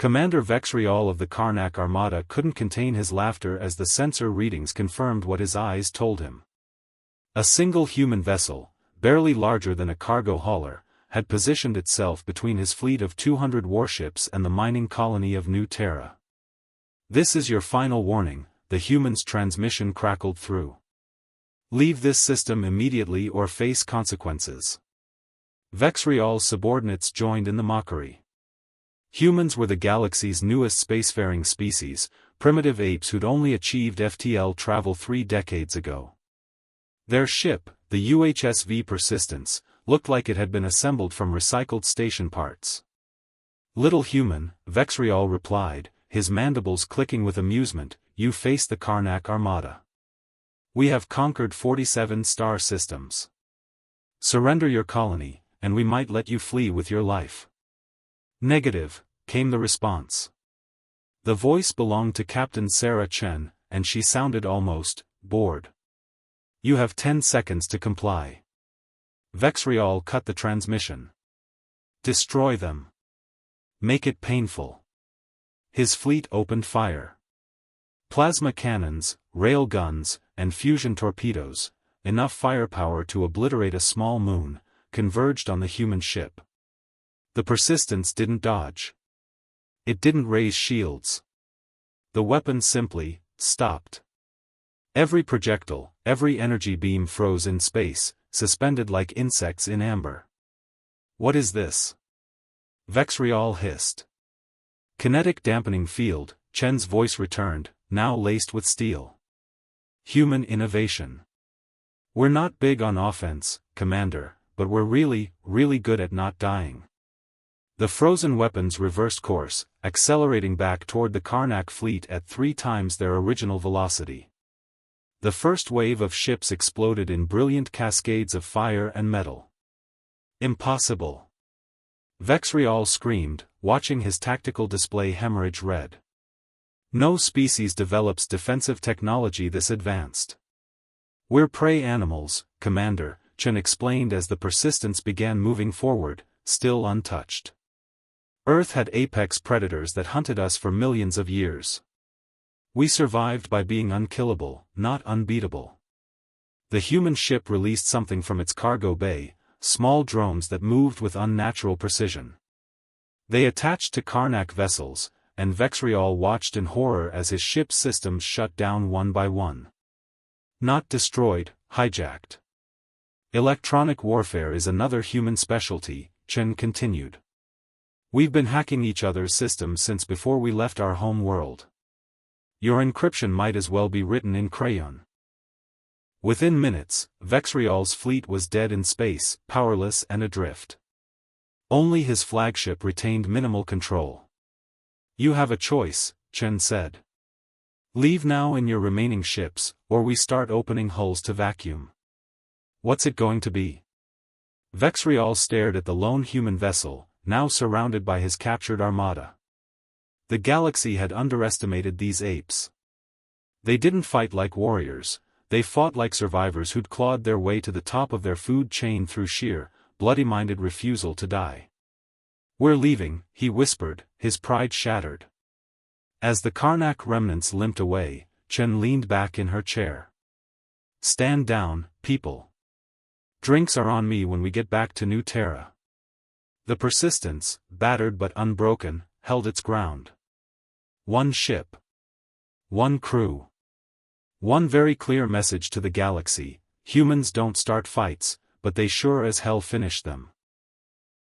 Commander Vexriol of the Karnak Armada couldn't contain his laughter as the sensor readings confirmed what his eyes told him. A single human vessel, barely larger than a cargo hauler, had positioned itself between his fleet of 200 warships and the mining colony of New Terra. "This is your final warning," the human's transmission crackled through. "Leave this system immediately or face consequences." Vexriol's subordinates joined in the mockery. Humans were the galaxy's newest spacefaring species, primitive apes who'd only achieved FTL travel 3 decades ago. Their ship, the UHSV Persistence, looked like it had been assembled from recycled station parts. "Little human," Vexriol replied, his mandibles clicking with amusement, "you face the Karnak Armada. We have conquered 47 star systems. Surrender your colony, and we might let you flee with your life." "Negative," came the response. The voice belonged to Captain Sarah Chen, and she sounded almost bored. "You have 10 seconds to comply." Vexriol cut the transmission. "Destroy them. Make it painful." His fleet opened fire. Plasma cannons, rail guns, and fusion torpedoes, enough firepower to obliterate a small moon, converged on the human ship. The Persistence didn't dodge. It didn't raise shields. The weapon simply stopped. Every projectile, every energy beam froze in space, suspended like insects in amber. "What is this?" Vexriol hissed. "Kinetic dampening field," Chen's voice returned, now laced with steel. "Human innovation. We're not big on offense, Commander, but we're really, really good at not dying." The frozen weapons reversed course, accelerating back toward the Karnak fleet at 3 times their original velocity. The first wave of ships exploded in brilliant cascades of fire and metal. "Impossible!" Vexriol screamed, watching his tactical display hemorrhage red. "No species develops defensive technology this advanced." "We're prey animals, Commander," Chen explained as the Persistence began moving forward, still untouched. "Earth had apex predators that hunted us for millions of years. We survived by being unkillable, not unbeatable." The human ship released something from its cargo bay, small drones that moved with unnatural precision. They attached to Karnak vessels, and Vexriol watched in horror as his ship's systems shut down one by one. "Not destroyed, hijacked. Electronic warfare is another human specialty," Chen continued. "We've been hacking each other's systems since before we left our home world. Your encryption might as well be written in crayon." Within minutes, Vexriol's fleet was dead in space, powerless and adrift. Only his flagship retained minimal control. "You have a choice," Chen said. "Leave now in your remaining ships, or we start opening hulls to vacuum." "What's it going to be?" Vexriol stared at the lone human vessel, now surrounded by his captured armada. The galaxy had underestimated these apes. They didn't fight like warriors, they fought like survivors who'd clawed their way to the top of their food chain through sheer, bloody-minded refusal to die. "We're leaving," he whispered, his pride shattered. As the Karnak remnants limped away, Chen leaned back in her chair. "Stand down, people. Drinks are on me when we get back to New Terra." The Persistence, battered but unbroken, held its ground. One ship. One crew. One very clear message to the galaxy: humans don't start fights, but they sure as hell finish them.